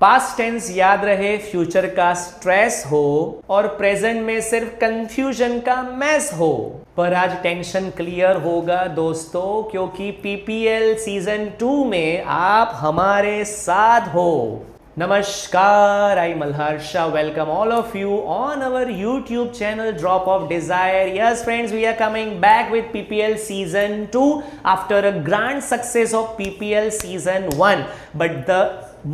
Past tense याद रहे, future का स्ट्रेस हो और प्रेजेंट में सिर्फ कंफ्यूजन का मैस हो। पर आज टेंशन क्लियर होगा दोस्तों, क्योंकि पीपीएल सीजन 2 में आप हमारे साथ हो। नमस्कार, आई मल्हार्षा welcome all of you on our YouTube channel Drop of Desire. Yes friends, we are coming back with PPL season 2 after a grand success of PPL season 1. But the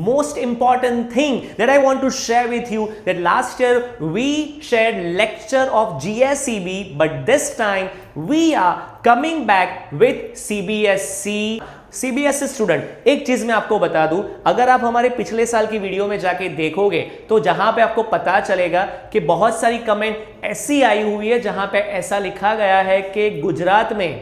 most important thing that I want to share with you that last year we shared lecture of GSCB, but this time we are coming back with CBSE student. एक चीज मैं आपको बता दूं, अगर आप हमारे पिछले साल की वीडियो में जाके देखोगे तो जहां पे आपको पता चलेगा कि बहुत सारी कमेंट ऐसी आई हुई है जहां पे ऐसा लिखा गया है कि गुजरात में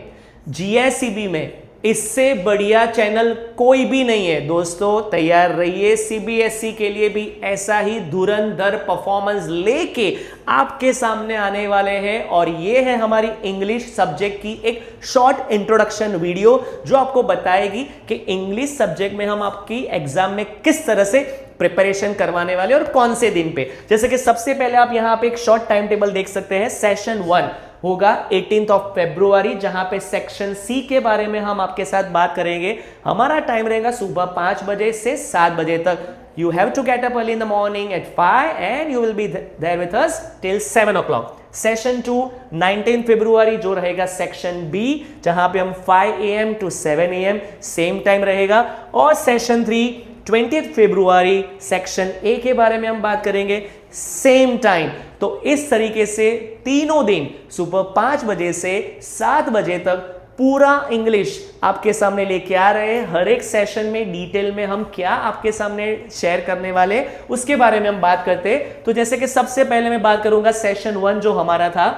जीएससीबी में इससे बढ़िया चैनल कोई भी नहीं है। दोस्तों तैयार रहिए, सीबीएसई के लिए भी ऐसा ही धुरंधर परफॉर्मेंस लेके आपके सामने आने वाले हैं। और ये है हमारी इंग्लिश सब्जेक्ट की एक शॉर्ट इंट्रोडक्शन वीडियो जो आपको बताएगी कि इंग्लिश सब्जेक्ट में हम आपकी एग्जाम में किस तरह से प्रिपरेशन करवाने वाले और कौन से दिन पे। जैसे कि सबसे पहले आप यहां पे एक शॉर्ट टाइम टेबल देख सकते हैं। सेशन 1 होगा 18 फरवरी, जहां पे सेक्शन सी के बारे में हम आपके साथ बात करेंगे। हमारा टाइम रहेगा सुबह 5 बजे से 7 बजे तक। You have to get up early in the morning at 5 and you will be there with us till 7 o'clock। Session 2 19 फरवरी जो रहेगा सेक्शन बी, जहां पे हम 5 AM to 7 AM same time रहेगा। और सेशन 3 20 फरवरी सेक्शन ए के बारे में हम बात करेंगे सेम टाइम। तो इस तरीके से तीनों दिन सुबह 5 बजे से 7 बजे तक पूरा इंग्लिश आपके सामने लेके आ रहे हैं। हर एक सेशन में डिटेल में हम क्या आपके सामने शेयर करने वाले उसके बारे में हम बात करते हैं। तो जैसे कि सबसे पहले मैं बात करूंगा सेशन 1 जो हमारा था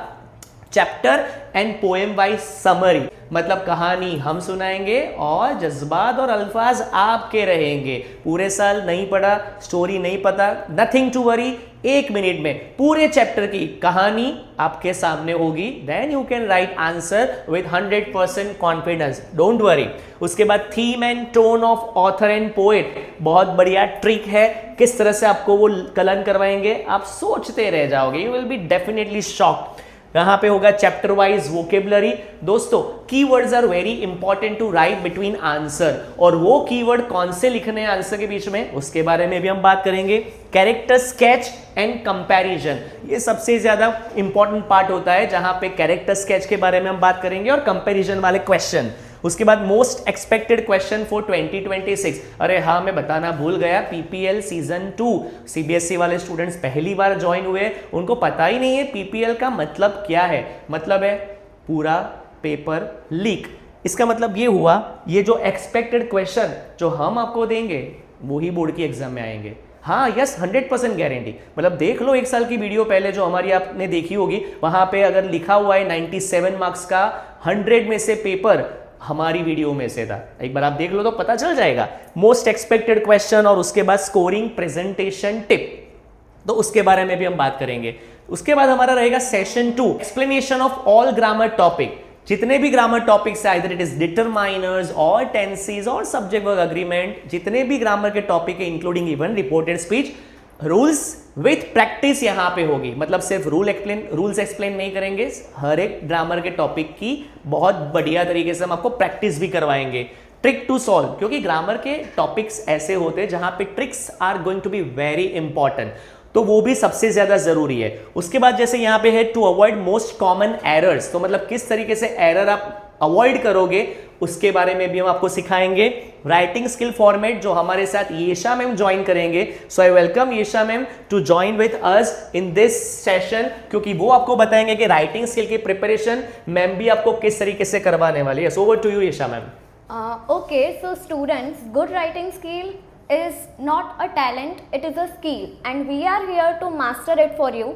chapter and poem by summary, मतलब कहानी हम सुनाएंगे और जज्बात और अल्फाज आपके रहेंगे। पूरे साल नहीं पढ़ा, स्टोरी नहीं पता, नथिंग टू वरी, 1 मिनट में पूरे चैप्टर की कहानी आपके सामने होगी। Then you can write answer with 100% confidence, don't worry. उसके बाद theme and tone of author and poet, बहुत बढ़िया ट्रिक है, किस तरह से आपको वो कलन करवाएंगे आप सोचते रह जाओगे, you will be definitely shocked. यहां पे होगा चैप्टर वाइज वोकेबलरी। दोस्तों keywords are very important to write between answer, और वो कीवर्ड कौन से लिखने हैं आंसर के बीच में उसके बारे में भी हम बात करेंगे। कैरेक्टर स्केच एंड कंपैरिजन, ये सबसे ज्यादा इंपॉर्टेंट पार्ट होता है जहां पे कैरेक्टर स्केच के बारे में हम बात करेंगे और कंपैरिजन वाले क्वेश्चन। उसके बाद मोस्ट एक्सपेक्टेड क्वेश्चन फॉर 2026। अरे हाँ, मैं बताना भूल गया, पीपीएल सीजन 2 सीबीएसई वाले स्टूडेंट्स पहली बार ज्वाइन हुए, उनको पता ही नहीं है पीपीएल का मतलब क्या है। मतलब है पूरा पेपर लीक। इसका मतलब ये हुआ, ये जो एक्सपेक्टेड क्वेश्चन जो हम आपको देंगे वही बोर्ड की एग्जाम में आएंगे। हाँ यस, 100% गारंटी। मतलब देख लो 1 साल की वीडियो पहले जो हमारी आपने देखी होगी, वहां पे अगर लिखा हुआ है 97 मार्क्स का 100 में से पेपर हमारी वीडियो में से था। एक बार आप देख लो तो पता चल जाएगा। मोस्ट एक्सपेक्टेड क्वेश्चन और उसके बाद स्कोरिंग प्रेजेंटेशन टिप, तो उसके बारे में भी हम बात करेंगे। उसके बाद हमारा रहेगा session 2 explanation of all grammar topic. जितने भी ग्रामर टॉपिक्स है, आइदर इट इज डिटरमाइनर्स और टेंसेस और सब्जेक्ट वर्ब अग्रीमेंट, जितने भी ग्रामर के टॉपिक है including even reported speech, rules with practice यहां पे होगी। मतलब सिर्फ रूल्स एक्सप्लेन नहीं करेंगे, हर एक ग्रामर के टॉपिक की बहुत बढ़िया तरीके से हम आपको प्रैक्टिस भी करवाएंगे। ट्रिक टू सॉल्व, क्योंकि ग्रामर के टॉपिक्स ऐसे होते हैं जहां पे tricks are going to be very important, तो वो भी सबसे ज्यादा जरूरी है। उसके बाद जैसे यहां पे है to avoid most common errors, तो मतलब किस तरीके से एरर आप अवॉइड करोगे उसके बारे में भी हम आपको सिखाएंगे। राइटिंग स्किल फॉर्मेट जो हमारे साथ येशा मैम ज्वाइन करेंगे, so I welcome Yesha ma'am to join with us in this session, क्योंकि वो आपको बताएंगे कि राइटिंग स्किल की प्रिपरेशन मैम भी आपको किस तरीके से करवाने वाली है। So over to you Yesha ma'am. Okay, so students, good writing skill is not a talent, it is a skill and we are here to master it for you.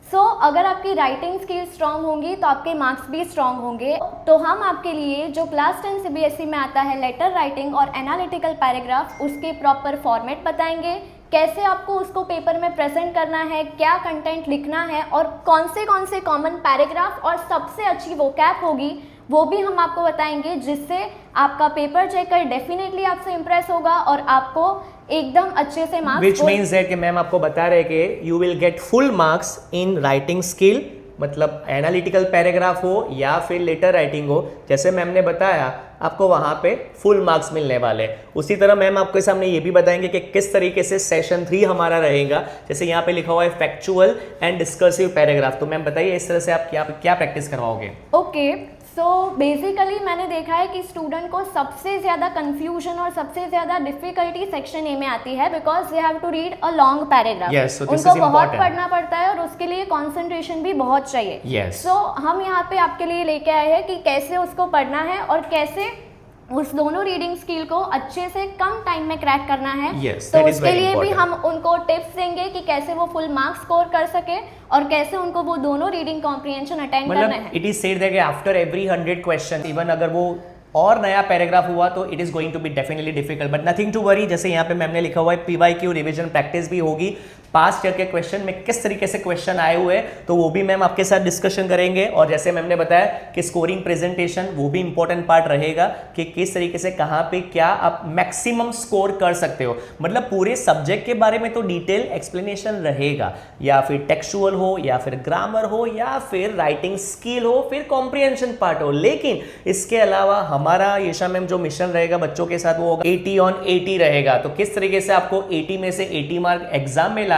So अगर आपकी राइटिंग स्किल स्ट्रांग होंगी तो आपके marks भी strong होंगे। तो हम आपके लिए जो क्लास 10 सीबीएसई में आता है लेटर राइटिंग और एनालिटिकल पैराग्राफ, उसके प्रॉपर फॉर्मेट बताएंगे, कैसे आपको उसको पेपर में प्रेजेंट करना है, क्या कंटेंट लिखना है और कौन से कॉमन पैराग्राफ और सबसे अच्छी वोकैब होगी वो भी हम आपको बताएंगे, जिससे आपका पेपर चेकर डेफिनेटली आपसे इंप्रेस होगा और आपको एकदम अच्छे से मार्क्स, विच मीन्स है कि मैम आपको बता रहे कि you will get full marks in writing skill, मतलब एनालिटिकल पैराग्राफ हो या फिर लेटर राइटिंग हो, जैसे मैम ने बताया आपको वहां पे फुल मार्क्स मिलने वाले। उसी तरह मैम आपके सामने ये भी बताएंगे कि किस तरीके से सेशन 3 हमारा रहेगा। जैसे यहाँ पे लिखा हुआ है फैक्चुअल एंड डिस्कर्सिव पैराग्राफ, तो मैम बताइए इस तरह से आप क्या प्रैक्टिस करवाओगे? ओके, सो बेसिकली मैंने देखा है कि स्टूडेंट को सबसे ज़्यादा कंफ्यूजन और सबसे ज़्यादा डिफिकल्टी सेक्शन ए में आती है, because they have to read a long paragraph. Yes, so this उनको is बहुत important. पढ़ना पड़ता है और उसके लिए कंसंट्रेशन भी बहुत चाहिए। Yes. सो हम यहाँ पे आपके लिए लेके आए हैं कि कैसे उसको पढ़ना है और कैसे उस दोनों रीडिंग स्किल को अच्छे से कम टाइम में क्रैक करना है। Yes, तो that is उसके very लिए भी important. हम उनको टिप्स देंगे कि कैसे वो फुल मार्क्स स्कोर कर सके और कैसे उनको वो दोनों रीडिंग कॉम्प्रिहेंशन अटेंड करना मतलब है। It is said that after every 100 question, even अगर वो और नया पैराग्राफ हुआ तो it is going to be definitely difficult, but nothing to worry. जैसे यहाँ पे मैम ने लिखा हुआ है PYQ रिवीजन प्रैक्टिस भी होगी, पास्ट ईयर के क्वेश्चन में किस तरीके से क्वेश्चन आए हुए तो वो भी मैम आपके साथ डिस्कशन करेंगे। और जैसे मैम ने बताया कि स्कोरिंग प्रेजेंटेशन वो भी इंपॉर्टेंट पार्ट रहेगा कि किस तरीके से कहाँ पे क्या आप मैक्सिमम स्कोर कर सकते हो। मतलब पूरे सब्जेक्ट के बारे में तो डिटेल एक्सप्लेनेशन रहेगा, या फिर टेक्सचुअल हो या फिर ग्रामर हो या फिर राइटिंग स्किल हो फिर कॉम्प्रिहेंशन पार्ट हो। लेकिन इसके अलावा हमारा येशा मैम जो मिशन रहेगा बच्चों के साथ वो होगा 80 on 80 रहेगा। तो किस तरीके से आपको 80 में से 80 मार्क एग्जाम में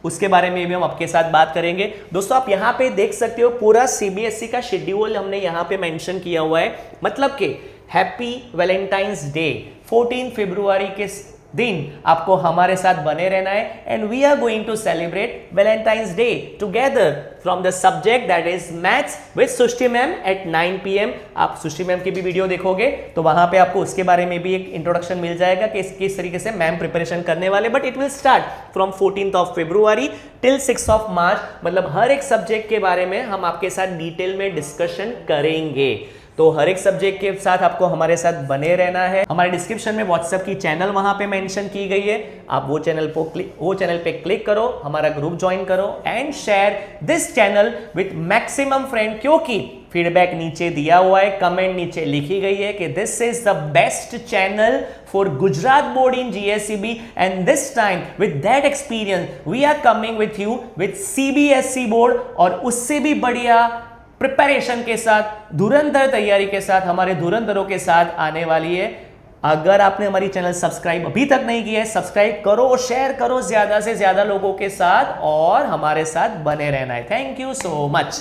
उसके बारे में भी हम आपके साथ बात करेंगे। दोस्तों आप यहाँ पे देख सकते हो पूरा CBSE का शेड्यूल हमने यहाँ पे मेंशन किया हुआ है। मतलब कि हैप्पी वैलेंटाइंस डे 14 फरवरी के दिन आपको हमारे साथ बने रहना है, and we are going to celebrate Valentine's Day together from the subject that is maths with Srishti ma'am at 9 PM। आप सृष्टि मैम की भी वीडियो देखोगे तो वहां पे आपको उसके बारे में भी एक इंट्रोडक्शन मिल जाएगा कि किस तरीके से मैम प्रिपरेशन करने वाले। But it will start from 14th February till 6 मार्च। मतलब हर एक सब्जेक्ट के बारे में हम आपके साथ डिटेल में डिस्कशन करेंगे। तो हर एक सब्जेक्ट के साथ आपको हमारे साथ बने रहना है। हमारे डिस्क्रिप्शन में व्हाट्सएप की चैनल वहां पे मेंशन की गई है, आप वो चैनल पे क्लिक करो, हमारा ग्रुप ज्वाइन करो and share this channel with maximum friend, क्योंकि फीडबैक नीचे दिया हुआ है, कमेंट नीचे लिखी गई है कि this is the best channel for Gujarat board in GSEB, and this time with that experience we are coming with you with CBSE board, और उससे भी बढ़िया प्रिपरेशन के साथ धुरंधर तैयारी के साथ हमारे धुरंधरों के साथ आने वाली है। अगर आपने हमारी चैनल सब्सक्राइब अभी तक नहीं किया है, सब्सक्राइब करो और शेयर करो ज्यादा से ज्यादा लोगों के साथ और हमारे साथ बने रहना है। Thank you so much.